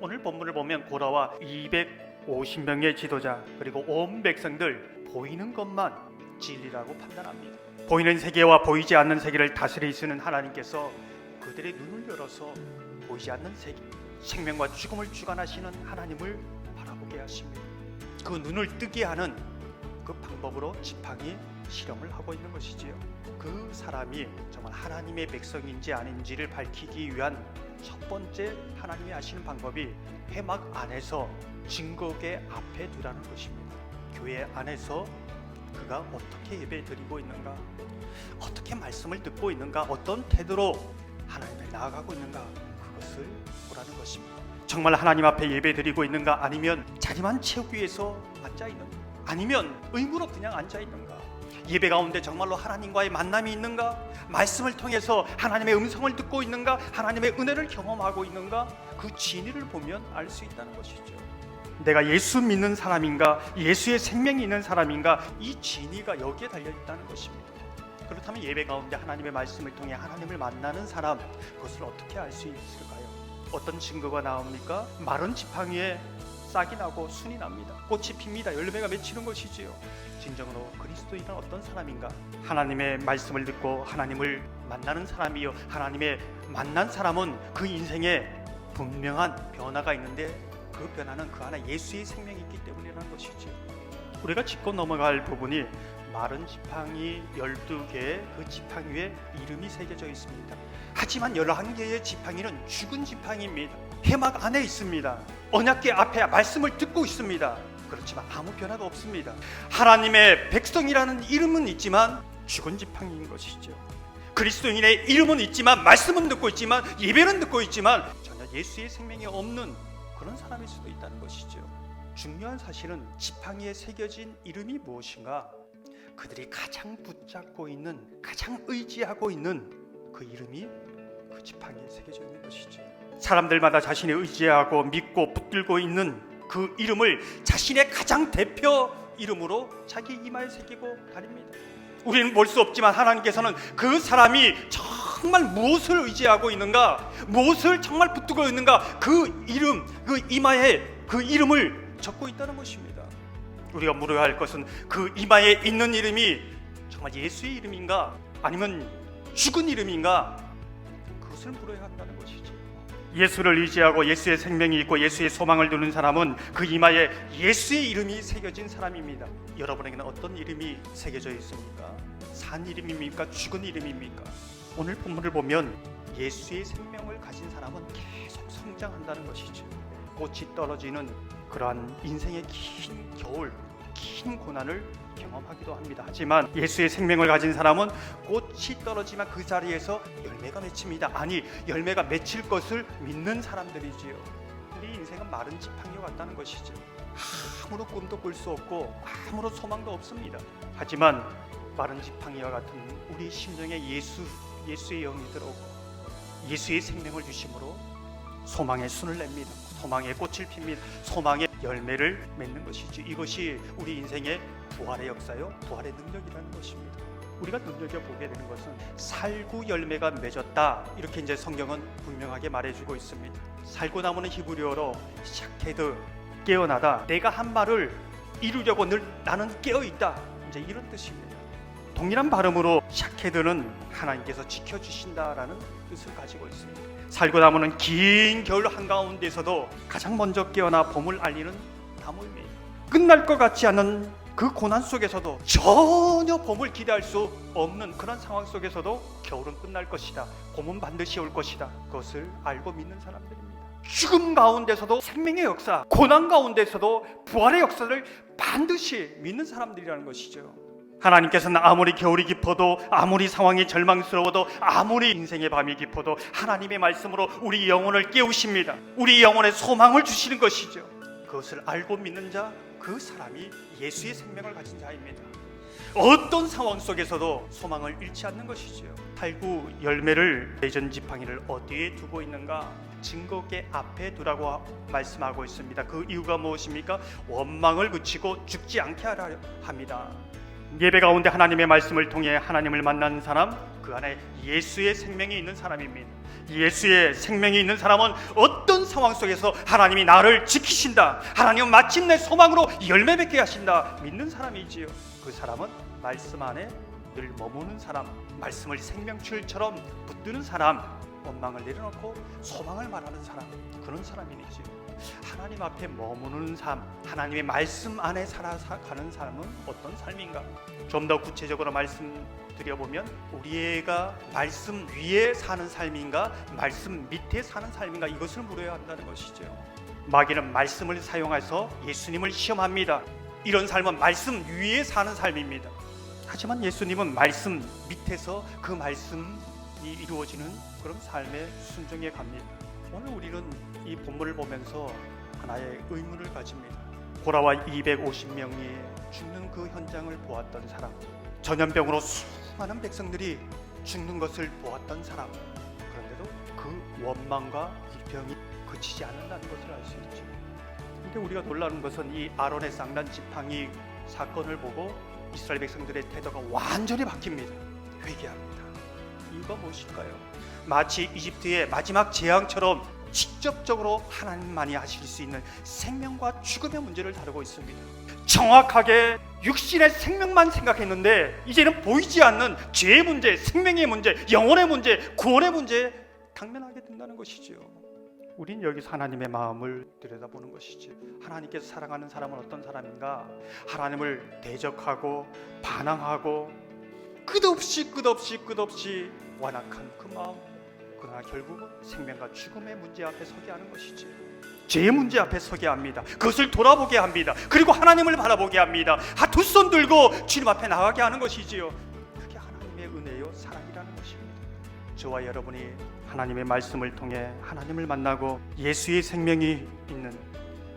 오늘 본문을 보면 고라와 250명의 지도자 그리고 온 백성들 보이는 것만 진리라고 판단합니다. 보이는 세계와 보이지 않는 세계를 다스리시는 하나님께서 그들의 눈을 열어서 보이지 않는 세계, 생명과 죽음을 주관하시는 하나님을 바라보게 하십니다. 그 눈을 뜨게 하는 그 방법으로 지팡이 실험을 하고 있는 것이지요. 그 사람이 정말 하나님의 백성인지 아닌지를 밝히기 위한 첫 번째 하나님이 하시는 방법이 회막 안에서 증거계 앞에 두라는 것입니다. 교회 안에서 그가 어떻게 예배 드리고 있는가, 어떻게 말씀을 듣고 있는가, 어떤 태도로 하나님을 나아가고 있는가, 그것을 보라는 것입니다. 정말 하나님 앞에 예배 드리고 있는가, 아니면 자리만 채우기 위해서 앉아 있는가, 아니면 의무로 그냥 앉아 있는가, 예배 가운데 정말로 하나님과의 만남이 있는가, 말씀을 통해서 하나님의 음성을 듣고 있는가, 하나님의 은혜를 경험하고 있는가, 그 진리를 보면 알 수 있다는 것이죠. 내가 예수 믿는 사람인가, 예수의 생명이 있는 사람인가, 이 진리가 여기에 달려있다는 것입니다. 그렇다면 예배 가운데 하나님의 말씀을 통해 하나님을 만나는 사람, 그것을 어떻게 알 수 있을까요? 어떤 증거가 나옵니까? 마른 지팡이에 싹이 나고 순이 납니다. 꽃이 핍니다. 열매가 맺히는 것이지요. 진정으로 그리스도인은 어떤 사람인가? 하나님의 말씀을 듣고 하나님을 만나는 사람이요, 하나님의 만난 사람은 그 인생에 분명한 변화가 있는데 그 변화는 그 안에 예수의 생명이 있기 때문이라는 것이죠. 우리가 짚고 넘어갈 부분이 마른 지팡이 12개의 그 지팡이 위에 이름이 새겨져 있습니다. 하지만 11개의 지팡이는 죽은 지팡이입니다. 회막 안에 있습니다. 언약궤 앞에 말씀을 듣고 있습니다. 그렇지만 아무 변화가 없습니다. 하나님의 백성이라는 이름은 있지만 죽은 지팡이인 것이죠. 그리스도인의 이름은 있지만, 말씀은 듣고 있지만, 예배는 듣고 있지만 전혀 예수의 생명이 없는 그런 사람일 수도 있다는 것이죠. 중요한 사실은 지팡이에 새겨진 이름이 무엇인가, 그들이 가장 붙잡고 있는, 가장 의지하고 있는 그 이름이 그 지팡이에 새겨져 있는 것이죠. 사람들마다 자신이 의지하고 믿고 붙들고 있는 그 이름을 자신의 가장 대표 이름으로 자기 이마에 새기고 다닙니다. 우리는 볼 수 없지만 하나님께서는 그 사람이 정말 무엇을 의지하고 있는가, 무엇을 정말 붙들고 있는가, 그 이름, 그 이마에 그 이름을 적고 있다는 것입니다. 우리가 물어야 할 것은 그 이마에 있는 이름이 정말 예수의 이름인가, 아니면 죽은 이름인가, 그것을 물어야 한다는 것이죠. 예수를 의지하고 예수의 생명이 있고 예수의 소망을 두는 사람은 그 이마에 예수의 이름이 새겨진 사람입니다. 여러분에게는 어떤 이름이 새겨져 있습니까? 산 이름입니까? 죽은 이름입니까? 오늘 본문을 보면 예수의 생명을 가진 사람은 계속 성장한다는 것이죠. 꽃이 떨어지는 그러한 인생의 긴 겨울, 긴 고난을 경험하기도 합니다. 하지만 예수의 생명을 가진 사람은 꽃이 떨어지면 그 자리에서 열매가 맺힙니다. 아니, 열매가 맺힐 것을 믿는 사람들이지요. 우리 인생은 마른 지팡이 같다는 것이죠. 아무런 꿈도 꿀 수 없고 아무런 소망도 없습니다. 하지만 마른 지팡이와 같은 우리 심령에 예수의 영이 들어오고 예수의 생명을 주심으로 소망의 순을 냅니다. 소망의 꽃을 핍니다. 소망의 열매를 맺는 것이지. 이것이 우리 인생의 부활의 역사요, 부활의 능력이라는 것입니다. 우리가 눈여겨보게 되는 것은 살구 열매가 맺었다, 이렇게 이제 성경은 분명하게 말해주고 있습니다. 살구나무는 히브리어로 샤케드, 깨어나다, 내가 한 말을 이루려고 늘 나는 깨어있다, 이제 이런 뜻입니다. 동일한 발음으로 샤케드는 하나님께서 지켜주신다라는 뜻을 가지고 있습니다. 살구나무는 긴 겨울 한가운데서도 가장 먼저 깨어나 봄을 알리는 나무입니다. 끝날 것 같지 않은 그 고난 속에서도 전혀 봄을 기대할 수 없는 그런 상황 속에서도 겨울은 끝날 것이다, 봄은 반드시 올 것이다, 그것을 알고 믿는 사람들입니다. 죽음 가운데서도 생명의 역사, 고난 가운데서도 부활의 역사를 반드시 믿는 사람들이라는 것이죠. 하나님께서는 아무리 겨울이 깊어도, 아무리 상황이 절망스러워도, 아무리 인생의 밤이 깊어도 하나님의 말씀으로 우리 영혼을 깨우십니다. 우리 영혼에 소망을 주시는 것이죠. 그것을 알고 믿는 자, 그 사람이 예수의 생명을 가진 자입니다. 어떤 상황 속에서도 소망을 잃지 않는 것이죠. 살구 열매를 맺은 지팡이를 어디에 두고 있는가? 증거계 앞에 두라고 말씀하고 있습니다. 그 이유가 무엇입니까? 원망을 그치고 죽지 않게 하려 합니다. 예배 가운데 하나님의 말씀을 통해 하나님을 만난 사람, 그 안에 예수의 생명이 있는 사람입니다. 예수의 생명이 있는 사람은 어떤 상황 속에서 하나님이 나를 지키신다, 하나님은 마침내 소망으로 열매 맺게 하신다 믿는 사람이지요. 그 사람은 말씀 안에 늘 머무는 사람, 말씀을 생명줄처럼 붙드는 사람, 원망을 내려놓고 소망을 말하는 사람, 그런 사람이지요. 하나님 앞에 머무는 삶, 하나님의 말씀 안에 살아가는 삶은 어떤 삶인가? 좀 더 구체적으로 말씀드려보면 우리가 말씀 위에 사는 삶인가, 말씀 밑에 사는 삶인가, 이것을 물어야 한다는 것이죠. 마귀는 말씀을 사용해서 예수님을 시험합니다. 이런 삶은 말씀 위에 사는 삶입니다. 하지만 예수님은 말씀 밑에서 그 말씀이 이루어지는 그런 삶에 순종해 갑니다. 오늘 우리는 이 본문을 보면서 하나의 의문을 가집니다. 고라와 250명이 죽는 그 현장을 보았던 사람, 전염병으로 수많은 백성들이 죽는 것을 보았던 사람, 그런데도 그 원망과 이 병이 그치지 않는다는 것을 알 수 있죠. 그런데 우리가 놀라는 것은 이 아론의 쌍난 지팡이 사건을 보고 이스라엘 백성들의 태도가 완전히 바뀝니다. 회개합니다. 이유가 무엇일까요? 마치 이집트의 마지막 재앙처럼 직접적으로 하나님만이 하실 수 있는 생명과 죽음의 문제를 다루고 있습니다. 정확하게 육신의 생명만 생각했는데 이제는 보이지 않는 죄의 문제, 생명의 문제, 영혼의 문제, 구원의 문제에 당면하게 된다는 것이죠. 우린 여기서 하나님의 마음을 들여다보는 것이지. 하나님께서 사랑하는 사람은 어떤 사람인가? 하나님을 대적하고 반항하고 끝없이 완악한 그 마음, 그러나 결국은 생명과 죽음의 문제 앞에 서게 하는 것이지. 죄의 문제 앞에 서게 합니다. 그것을 돌아보게 합니다. 그리고 하나님을 바라보게 합니다. 두 손 들고 주님 앞에 나가게 하는 것이지요. 그게 하나님의 은혜요 사랑이라는 것입니다. 저와 여러분이 하나님의 말씀을 통해 하나님을 만나고 예수의 생명이 있는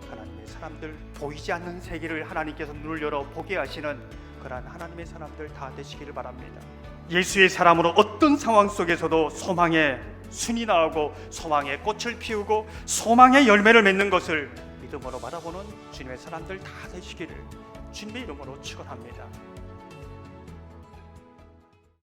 하나님의 사람들, 보이지 않는 세계를 하나님께서 눈을 열어 보게 하시는 그러한 하나님의 사람들 다 되시기를 바랍니다. 예수의 사람으로 어떤 상황 속에서도 소망의 순이 나오고 소망의 꽃을 피우고 소망의 열매를 맺는 것을 믿음으로 바라보는 주님의 사람들 다 되시기를 주님의 이름으로 축원합니다.